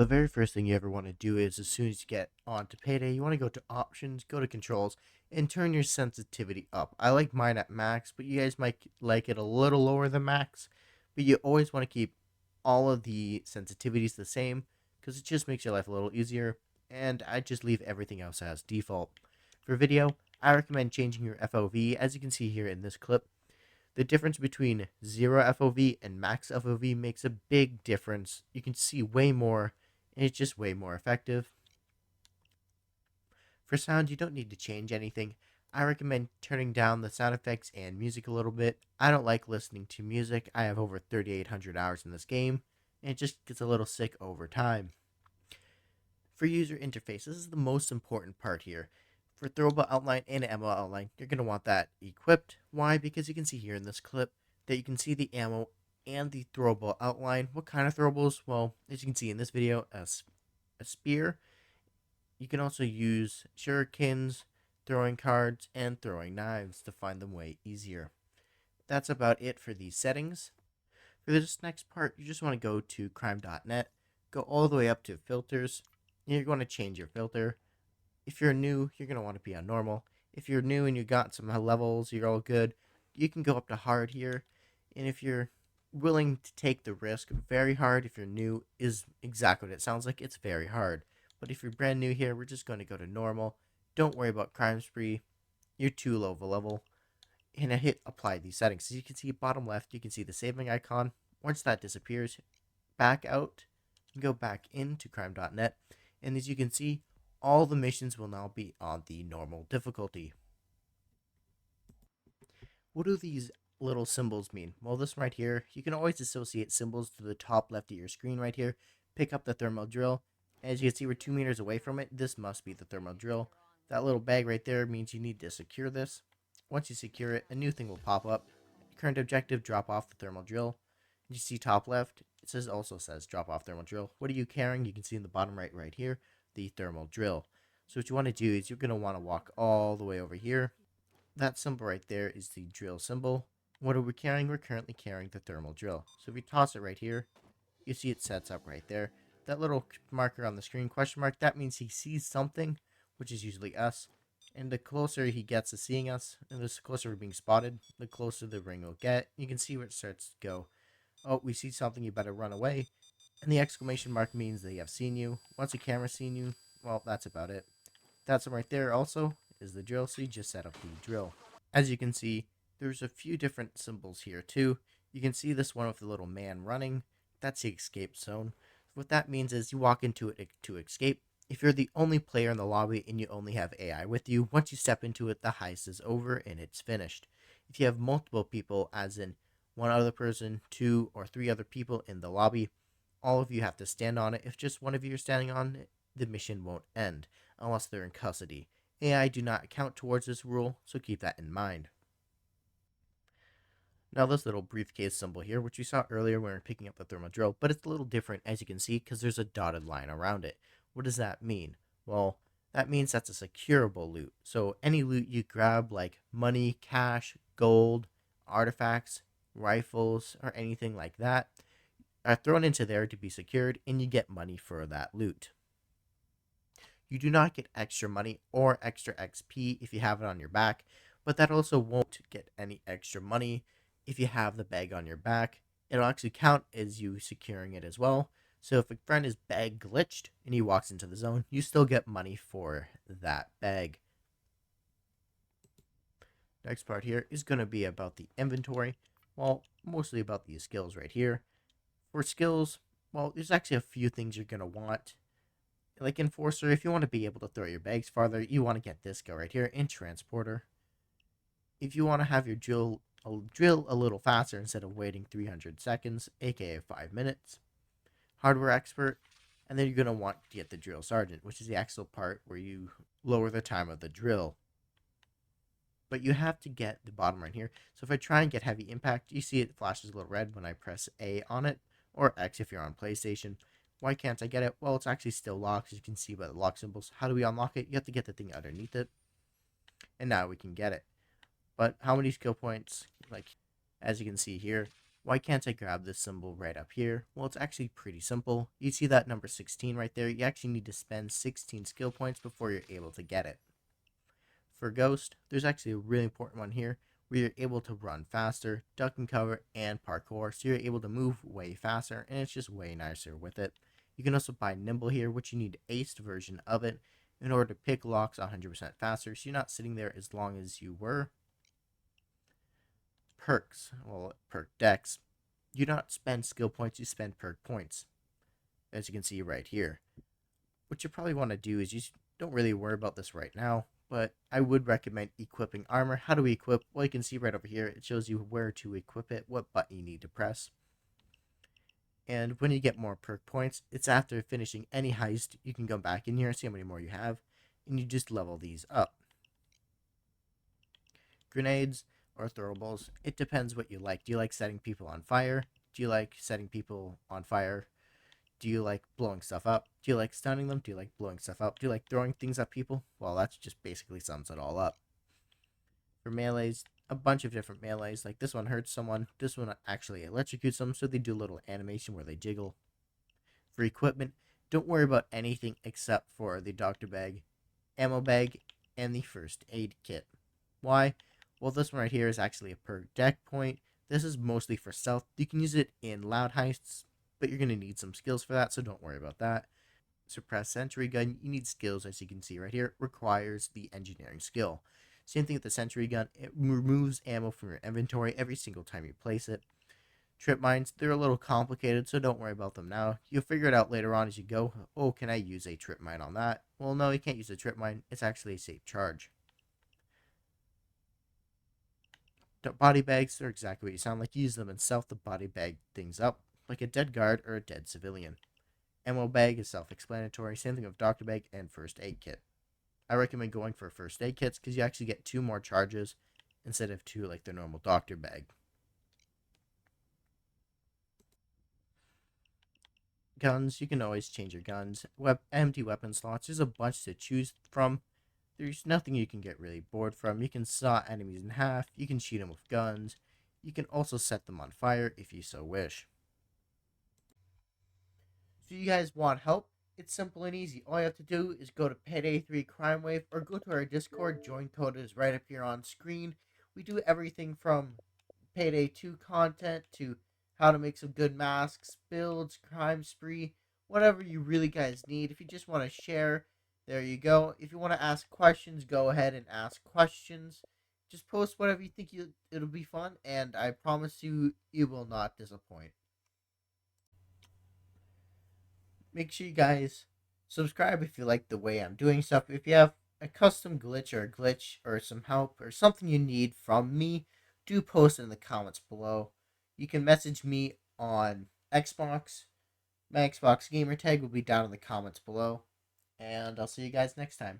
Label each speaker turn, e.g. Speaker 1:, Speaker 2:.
Speaker 1: The very first thing you ever want to do is, as soon as you get onto Payday, you want to go to Options, go to Controls, and turn your sensitivity up. I like mine at max, but you guys might like it a little lower than max. But you always want to keep all of the sensitivities the same because it just makes your life a little easier. And I just leave everything else as default. For video, I recommend changing your FOV, as you can see here in this clip. The difference between 0 FOV and max FOV makes a big difference. You can see way more, and it's just way more effective. For sound, you don't need to change anything. I recommend turning down the sound effects and music a little bit. I don't like listening to music. I have over 3,800 hours in this game, and it just gets a little sick over time. For user interface, this is the most important part here. For throwable outline and ammo outline, you're going to want that equipped. Why? Because you can see here in this clip that you can see the ammo and the throwable outline. What kind of throwables? Well, as you can see in this video, a spear. You can also use shurikens, throwing cards, and throwing knives to find them way easier. That's about it for these settings. For this next part, you just want to go to crime.net, go all the way up to filters, and you're going to change your filter. If you're new, you're going to want to be on normal. If you're new and you got some levels, you're all good, you can go up to hard here. And if you're willing to take the risk, very hard, if you're new, is exactly what it sounds like. It's very hard. But if you're brand new here, we're just going to go to normal. Don't worry about crime spree. You're too low of a level. And I hit apply these settings. As you can see, bottom left, you can see the saving icon. Once that disappears, back out and go back into crime.net. And as you can see, all the missions will now be on the normal difficulty. What do these little symbols mean? Well, this right here, you can always associate symbols to the top left of your screen right here. Pick up the thermal drill. As you can see, we're 2 meters away from it. This must be the thermal drill. That little bag right there means you need to secure this. Once you secure it, a new thing will pop up. Current objective, drop off the thermal drill. You see top left, also says drop off thermal drill. What are you carrying? You can see in the bottom right here, the thermal drill. So what you want to do is you're going to want to walk all the way over here. That symbol right there is the drill symbol. What are we carrying? We're currently carrying the thermal drill. So if we toss it right here, you see it sets up right there. That little marker on the screen, question mark, that means he sees something, which is usually us. And the closer he gets to seeing us, and the closer we're being spotted, the closer the ring will get. You can see where it starts to go. Oh, we see something, you better run away. And the exclamation mark means they have seen you. Once the camera's seen you, well, that's about it. That's right there also is the drill, so you just set up the drill. As you can see, there's a few different symbols here too. You can see this one with the little man running. That's the escape zone. What that means is you walk into it to escape. If you're the only player in the lobby and you only have AI with you, once you step into it, the heist is over and it's finished. If you have multiple people, as in one other person, 2 or 3 other people in the lobby, all of you have to stand on it. If just one of you are standing on it, the mission won't end unless they're in custody. AI do not count towards this rule, so keep that in mind. Now this little briefcase symbol here, which we saw earlier when we were picking up the thermal drill, but it's a little different, as you can see, because there's a dotted line around it. What does that mean? Well, that means that's a securable loot. So any loot you grab, like money, cash, gold, artifacts, rifles, or anything like that, are thrown into there to be secured, and you get money for that loot. You do not get extra money or extra XP if you have it on your back, but that also won't get any extra money if you have the bag on your back. It'll actually count as you securing it as well. So if a friend is bag glitched and he walks into the zone, you still get money for that bag. Next part here is going to be about the inventory. Well, mostly about these skills right here. For skills, well, there's actually a few things you're going to want. Like Enforcer, if you want to be able to throw your bags farther, you want to get this guy right here in Transporter. If you want to have your drill a little faster instead of waiting 300 seconds, aka 5 minutes, Hardware Expert, and then you're going to want to get the Drill Sergeant, which is the actual part where you lower the time of the drill. But you have to get the bottom right here. So if I try and get Heavy Impact, you see it flashes a little red when I press A on it, or X if you're on PlayStation. Why can't I get it? Well, it's actually still locked, as you can see by the lock symbols. How do we unlock it? You have to get the thing underneath it. And now we can get it. But how many skill points? Like, as you can see here, Why can't I grab this symbol right up here? Well, it's actually pretty simple. You see that number 16 right there? You actually need to spend 16 skill points before you're able to get it. For Ghost, there's actually a really important one here where you're able to run faster, duck and cover, and parkour, so you're able to move way faster, and it's just way nicer with it. You can also buy Nimble here, which you need aced version of it in order to pick locks 100% faster, so you're not sitting there as long as you were. Perks, well, perk decks. You do not spend skill points, you spend perk points, as you can see right here. What you probably want to do is you don't really worry about this right now, but I would recommend equipping armor. How do we equip? Well, you can see right over here, it shows you where to equip it, what button you need to press. And when you get more perk points, it's after finishing any heist, you can go back in here, see how many more you have, and you just level these up. Grenades or throwables, it depends what you like. Do you like setting people on fire? Do you like setting people on fire? Do you like blowing stuff up? Do you like stunning them? Do you like blowing stuff up? Do you like throwing things at people? Well, that's just basically sums it all up. For melees, a bunch of different melees. Like this one hurts someone. This one actually electrocutes them, so they do a little animation where they jiggle. For equipment, don't worry about anything except for the doctor bag, ammo bag, and the first aid kit. Why? Well, this one right here is actually a perk deck point. This is mostly for stealth. You can use it in loud heists, but you're going to need some skills for that, so don't worry about that. Suppress sentry gun, you need skills, as you can see right here. It requires the engineering skill. Same thing with the sentry gun. It removes ammo from your inventory every single time you place it. Trip mines, they're a little complicated, so don't worry about them now. You'll figure it out later on as you go. Oh, can I use a trip mine on that? Well, no, you can't use a trip mine. It's actually a safe charge. Body bags are exactly what you sound like. Use them in stealth to body bag things up, like a dead guard or a dead civilian. Ammo bag is self-explanatory. Same thing with doctor bag and first aid kit. I recommend going for first aid kits because you actually get 2 more charges instead of 2 like the normal doctor bag. Guns, you can always change your guns. Empty weapon slots, there's a bunch to choose from. There's nothing you can get really bored from. You can saw enemies in half, you can shoot them with guns, you can also set them on fire if you so wish. So you guys want help? It's simple and easy. All you have to do is go to Payday 3 CRIMEWAVE or go to our Discord. Join code is right up here on screen. We do everything from Payday 2 content to how to make some good masks, builds, crime spree, whatever you really guys need. If you just want to share, there you go. If you want to ask questions, go ahead and ask questions. Just post whatever you think it'll be fun, and I promise you, you will not disappoint. Make sure you guys subscribe if you like the way I'm doing stuff. If you have a custom glitch or some help or something you need from me, do post it in the comments below. You can message me on Xbox. My Xbox gamer tag will be down in the comments below. And I'll see you guys next time.